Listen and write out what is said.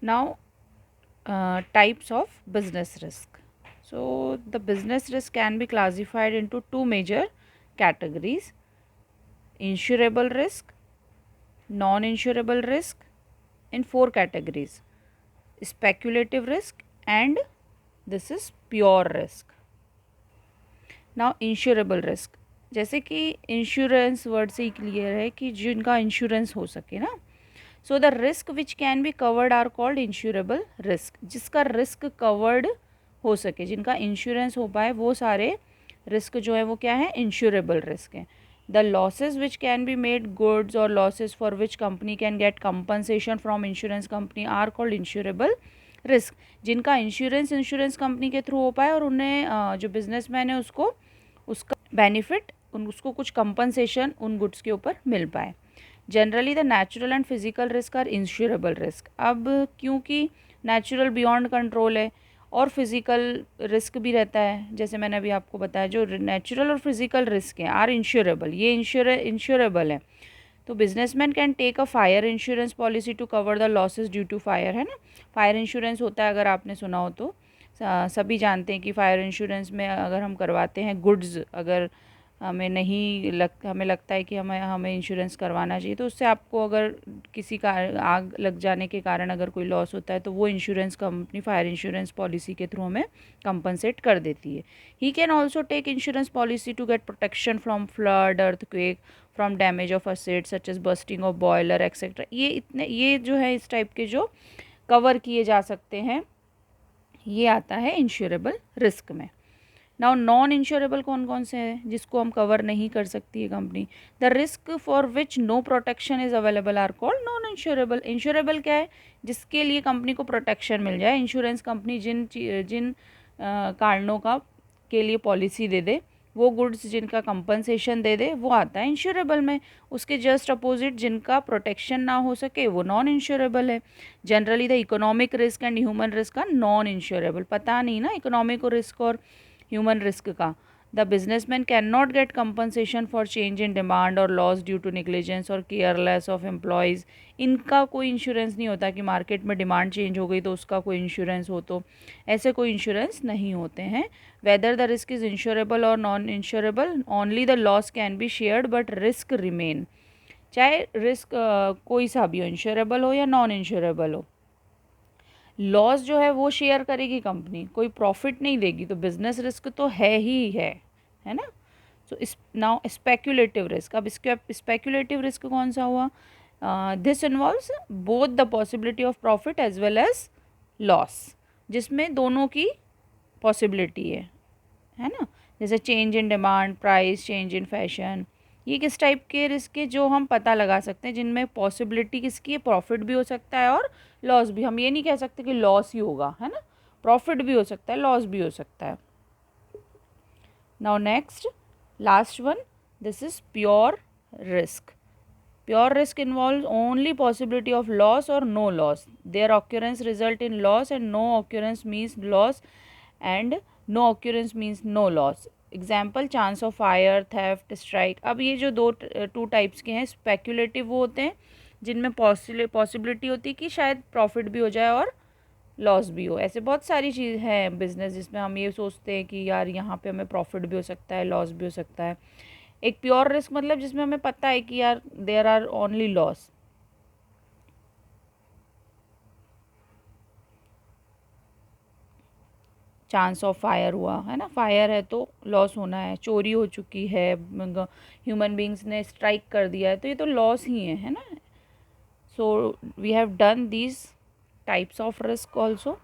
Now, types of business risk. So the business risk can be classified into two major categories: insurable risk, non-insurable risk, in four categories: speculative risk, and this is pure risk. Now insurable risk, जैसे कि insurance word से ही clear है कि जिनका insurance हो सके ना, so the risk which can be covered are called insurable risk. जिसका रिस्क कवर्ड हो सके, जिनका इंश्योरेंस हो पाए, वो सारे रिस्क जो है वो क्या है, इंश्योरेबल रिस्क है। The losses which can be made goods और losses for which company can get compensation from insurance company are called insurable risk. जिनका इंश्योरेंस कंपनी के थ्रू हो पाए और उन्हें जो बिजनेसमैन है उसको उसका बेनिफिट, उसको कुछ कंपनसेशन उन गुड्स के ऊपर मिल पाए। Generally the natural and physical risk are insurable risk. अब क्योंकि नेचुरल बियॉन्ड कंट्रोल है और फिजिकल रिस्क भी रहता है, जैसे मैंने अभी आपको बताया, जो नेचुरल और फिजिकल रिस्क हैं आर इंश्योरेबल, ये इंश्योरेबल है। तो businessman can take a fire insurance policy to cover the losses due to fire, है ना। फायर इंश्योरेंस होता है, अगर आपने सुना हो तो सभी जानते हैं कि फायर इंश्योरेंस में अगर हम करवाते हैं गुड्स, अगर हमें लगता है कि हमें इंश्योरेंस करवाना चाहिए, तो उससे आपको अगर किसी का आग लग जाने के कारण अगर कोई लॉस होता है तो वो insurance company fire insurance policy के थ्रू हमें कंपनसेट कर देती है। He can also take insurance policy to get protection from flood, earthquake, from damage of assets such as busting of boiler etcetera. ये जो है इस टाइप के जो कवर किए जा सकते हैं, ये आता है इंश्योरेबल रिस्क में। नाउ नॉन इंश्योरेबल कौन कौन से हैं जिसको हम कवर नहीं कर सकती है company? The risk for which no protection is available are called non insurable. Insurable क्या है? जिसके लिए कंपनी को प्रोटेक्शन मिल जाए। इंश्योरेंस कंपनी जिन कारणों का के लिए पॉलिसी दे दे, वो गुड्स जिनका कंपनसेशन दे दे, वो आता है इंश्योरेबल में। उसके जस्ट अपोजिट जिनका प्रोटेक्शन ना हो सके वो नॉन इंश्योरेबल है। Generally the economic risk and human risk का नॉन इंश्योरेबल। पता नहीं ना इकोनॉमिक रिस्क और ह्यूमन रिस्क का। The businessman can not gate compensation for change in demand और लॉस ड्यू टू निग्लिजेंस और केयरलेस ऑफ एम्प्लॉयज़। इनका कोई इंश्योरेंस नहीं होता कि मार्केट में डिमांड चेंज हो गई तो उसका कोई इंश्योरेंस हो, तो ऐसे कोई इंश्योरेंस नहीं होते हैं। Whether the risk is insurable और non insurable, only the loss can be shared but risk remain. चाहे रिस्क कोई सा भी हो, इंश्योरेबल हो या नॉन इंश्योरेबल हो, लॉस जो है वो शेयर करेगी कंपनी, कोई प्रॉफिट नहीं देगी। तो बिजनेस रिस्क तो है ना। सो इस नाउ स्पेक्यूलेटिव रिस्क। अब इसके स्पेक्यूलेटिव रिस्क कौन सा हुआ? This involves both the possibility of profit as well as loss, जिसमें दोनों की पॉसिबिलिटी है ना। जैसे change in demand, price, change in fashion, ये किस टाइप के रिस्क है जो हम पता लगा सकते हैं, जिनमें पॉसिबिलिटी किसकी है, प्रॉफिट भी हो सकता है और लॉस भी। हम ये नहीं कह सकते कि लॉस ही होगा, है ना, प्रॉफिट भी हो सकता है, लॉस भी हो सकता है। Now next, last one, this is pure risk. Pure risk involves only possibility of loss or no loss. Their occurrence result in loss and no occurrence means loss and no occurrence means no loss. Example, chance of fire, theft, strike. अब ये जो two types के हैं, speculative वो होते हैं जिनमें possibility होती है कि शायद प्रॉफिट भी हो जाए और लॉस भी हो। ऐसे बहुत सारी चीज़ है बिजनेस जिसमें हम ये सोचते हैं कि यार यहाँ पे हमें प्रॉफिट भी हो सकता है, लॉस भी हो सकता है। एक प्योर रिस्क मतलब जिसमें हमें पता है कि यार there are only loss. Chance of fire हुआ, है ना, फायर है तो लॉस होना है, चोरी हो चुकी है, ह्यूमन बींग्स ने स्ट्राइक कर दिया है, तो ये तो लॉस ही है ना। So we have done these types of risk also.